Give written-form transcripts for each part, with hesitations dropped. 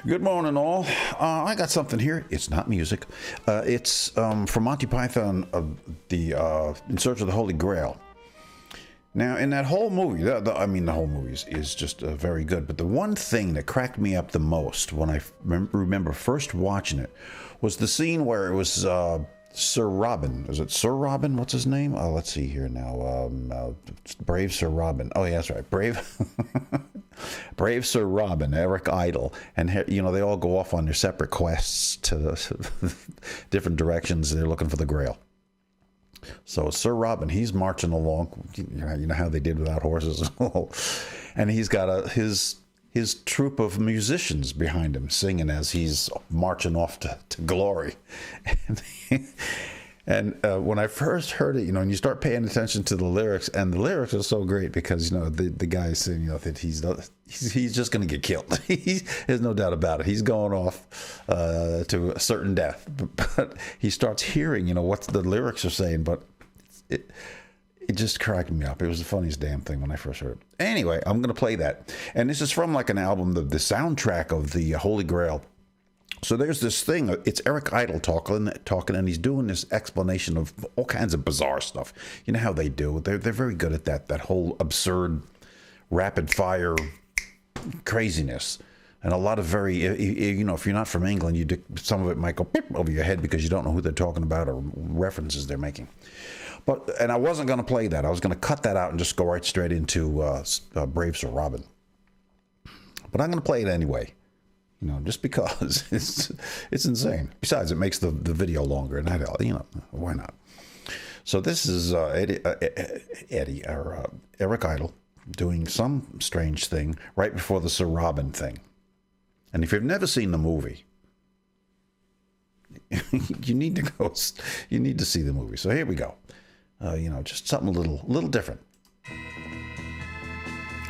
Good morning, all. I got something here. It's not music. It's from Monty Python, In Search of the Holy Grail. Now, in that whole movie, the whole movie is just very good. But the one thing that cracked me up the most when I remember first watching it was the scene where it was Sir Robin. Is it Sir Robin? What's his name? Let's see here now. Brave Sir Robin. Oh, yeah, that's right. Brave Sir Robin, Eric Idle. And, they all go off on their separate quests to different directions. They're looking for the Grail. So Sir Robin, he's marching along. You know how they did without horses. And he's got his troupe of musicians behind him singing as he's marching off to glory. And when I first heard it, and you start paying attention to the lyrics, and the lyrics are so great because, the guy is saying, that he's just going to get killed. There's no doubt about it. He's going off to a certain death. But he starts hearing, what the lyrics are saying, but it just cracked me up. It was the funniest damn thing when I first heard it. Anyway, I'm going to play that. And this is from like an album, the soundtrack of the Holy Grail. So there's this thing, it's Eric Idle talking, and he's doing this explanation of all kinds of bizarre stuff. You know how they do. They're very good at that whole absurd, rapid-fire craziness. And a lot of very, if you're not from England, some of it might go over your head because you don't know who they're talking about or references they're making. And I wasn't going to play that. I was going to cut that out and just go right straight into Brave Sir Robin. But I'm going to play it anyway. Just because it's insane. Besides, it makes the video longer, and why not? So this is Eric Idle doing some strange thing right before the Sir Robin thing. And if you've never seen the movie, you need to see the movie. So here we go. Just something a little different.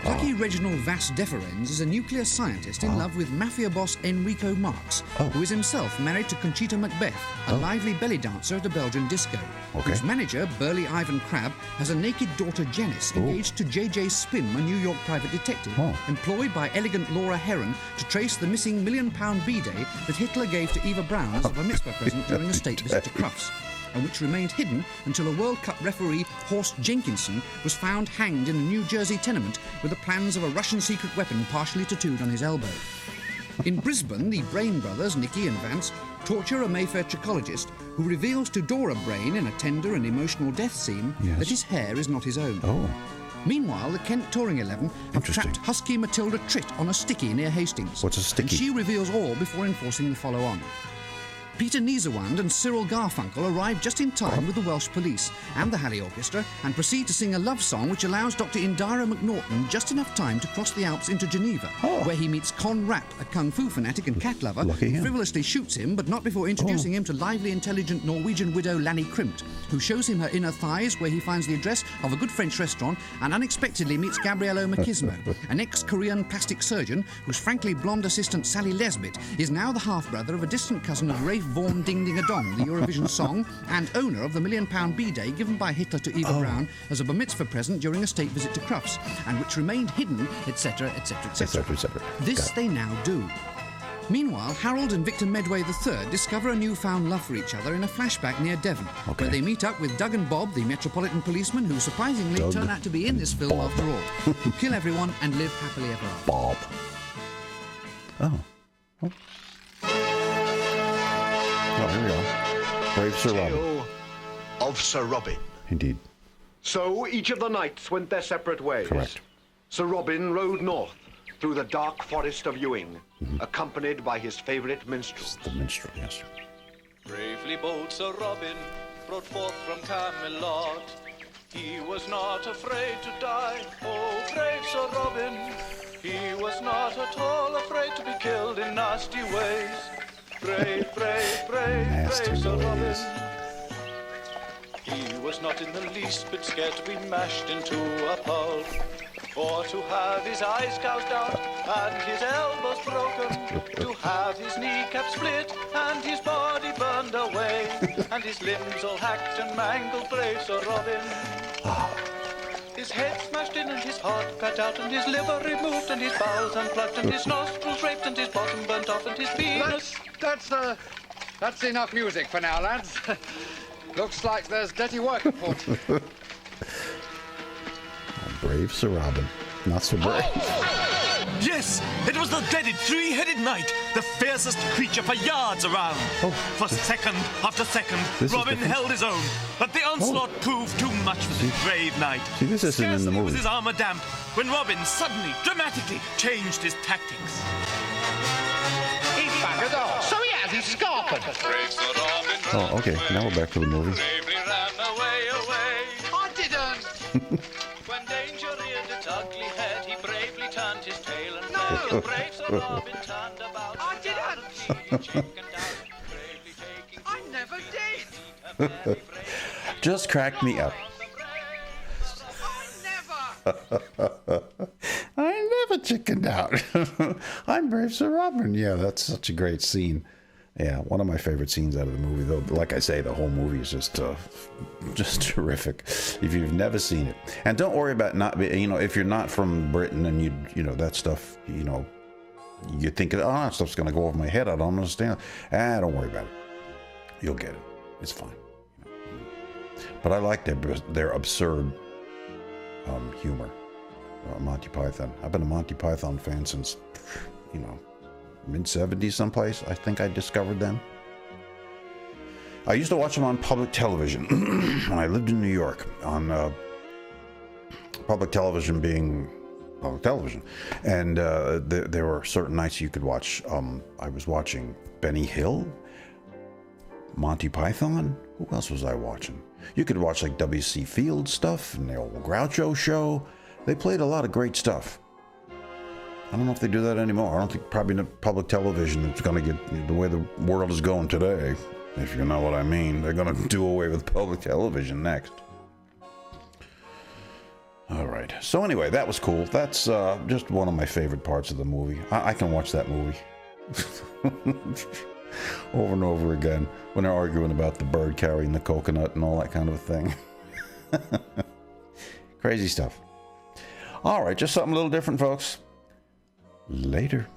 Lucky Reginald Vas Deferens is a nuclear scientist in love with mafia boss Enrico Marx, who is himself married to Conchita Macbeth, a lively belly dancer at a Belgian disco, whose manager, burly Ivan Crabb, has a naked daughter Janice engaged to J.J. Spim, a New York private detective, employed by elegant Laura Heron to trace the missing £1 million B-Day that Hitler gave to Eva Braun as a bar mitzvah present during a state visit to Crufts, and which remained hidden until a World Cup referee, Horst Jenkinson, was found hanged in a New Jersey tenement with the plans of a Russian secret weapon partially tattooed on his elbow. In Brisbane, the Brain brothers, Nicky and Vance, torture a Mayfair trichologist who reveals to Dora Brain in a tender and emotional death scene that his hair is not his own. Meanwhile, the Kent Touring 11 have trapped Husky Matilda Tritt on a sticky near Hastings. What's a sticky? And she reveals all before enforcing the follow-on. Peter Niezerwand and Cyril Garfunkel arrive just in time with the Welsh police and the Halley Orchestra and proceed to sing a love song which allows Dr. Indira McNaughton just enough time to cross the Alps into Geneva, where he meets Con Rapp, a kung fu fanatic and cat lover, who frivolously shoots him, but not before introducing him to lively, intelligent Norwegian widow Lanny Krimt, who shows him her inner thighs, where he finds the address of a good French restaurant and unexpectedly meets Gabriello Machismo, an ex-Korean plastic surgeon whose frankly blonde assistant Sally Lesbit is now the half-brother of a distant cousin of Rafe Vaughan Ding-Ding-a-Dong, the Eurovision song, and owner of the £1 million B-Day given by Hitler to Eva Braun as a bar mitzvah present during a state visit to Crufts, and which remained hidden, etc., etc., etc. This they now do. Meanwhile, Harold and Victor Medway III discover a newfound love for each other in a flashback near Devon, where they meet up with Doug and Bob, the Metropolitan policemen, who surprisingly turn out to be in this film after all, who kill everyone and live happily ever after. Bob. Oh, here we are. Brave Sir Robin. Of Sir Robin. Indeed. So each of the knights went their separate ways. Correct. Sir Robin rode north through the dark forest of Ewing, accompanied by his favourite minstrel. The minstrel, yes. Bravely bold Sir Robin rode forth from Camelot. He was not afraid to die, oh brave Sir Robin. He was not at all afraid to be killed in nasty ways. Brave, brave, brave, brave Sir Robin. He was not in the least bit scared to be mashed into a pulp, or to have his eyes gouged out and his elbows broken, to have his kneecaps split and his body burned away, and his limbs all hacked and mangled. Brave Sir Robin. His head smashed in and his heart cut out and his liver removed and his bowels unplugged and his nostrils raped and his bottom burnt off and that's enough music for now, lads. Looks like there's dirty work afoot. Oh, brave Sir Robin. Not so brave. Yes, it was the dreaded three-headed knight, the fiercest creature for yards around. For second after second, Robin held his own, but the onslaught proved too much for the brave knight. See, this isn't in the movie. Was his armor damp when Robin suddenly, dramatically changed his tactics. He's buggered off. So he has, he's scarpered. Oh, okay. Now we're back to the movie. I didn't. When danger reared its ugly head, he bravely turned his tail and fled. Brave Sir Robin turned about. I didn't. I never did. Just cracked me up. I never chickened out. I'm brave Sir Robin. Yeah, that's such a great scene. Yeah, one of my favorite scenes out of the movie. Though, like I say, the whole movie is just terrific. If you've never seen it, and don't worry about not, if you're not from Britain and you know that stuff, you're thinking, oh, that stuff's gonna go over my head. I don't understand. Don't worry about it. You'll get it. It's fine. But I like their absurd humor. Monty Python. I've been a Monty Python fan since, mid-70s someplace. I think I discovered them. I used to watch them on public television when I lived in New York, on public television being public television. And there were certain nights you could watch. I was watching Benny Hill, Monty Python. Who else was I watching? You could watch like W.C. Fields stuff and the old Groucho show. They played a lot of great stuff. I don't know if they do that anymore. I don't think probably public television is going to get the way the world is going today, if you know what I mean. They're going to do away with public television next. All right. So anyway, that was cool. That's just one of my favorite parts of the movie. I can watch that movie over and over again when they're arguing about the bird carrying the coconut and all that kind of a thing. Crazy stuff. All right. Just something a little different, folks. Later.